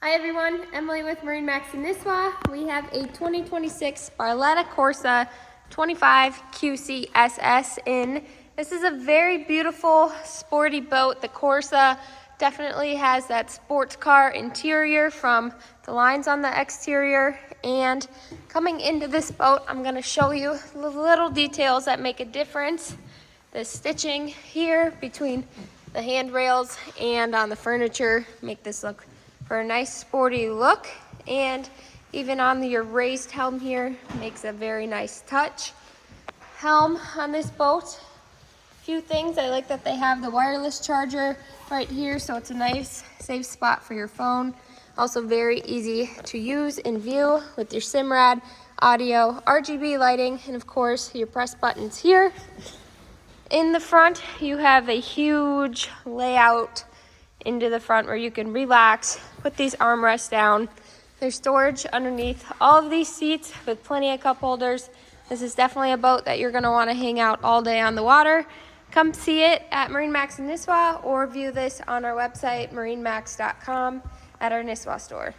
Hi everyone, Emily with MarineMax Nisswa. We have a 2026 Barletta Corsa 25 QCSS in. This is a very beautiful, sporty boat. The Corsa definitely has that sports car interior from the lines on the exterior. And coming into this boat, I'm going to show you the little details that make a difference. The stitching here between the handrails and on the furniture make this look for a nice sporty look, and even on your raised helm here makes a very nice touch. Helm on this boat, a few things. I like that they have the wireless charger right here, so it's a nice safe spot for your phone. Also very easy to use in view with your SIMRAD, audio, RGB lighting, and of course your press buttons here. In the front you have a huge layout into the front where you can relax, put these armrests down. There's storage underneath all of these seats with plenty of cup holders. This is definitely a boat that you're gonna wanna hang out all day on the water. Come see it at MarineMax Nisswa or view this on our website, marinemax.com, at our Nisswa store.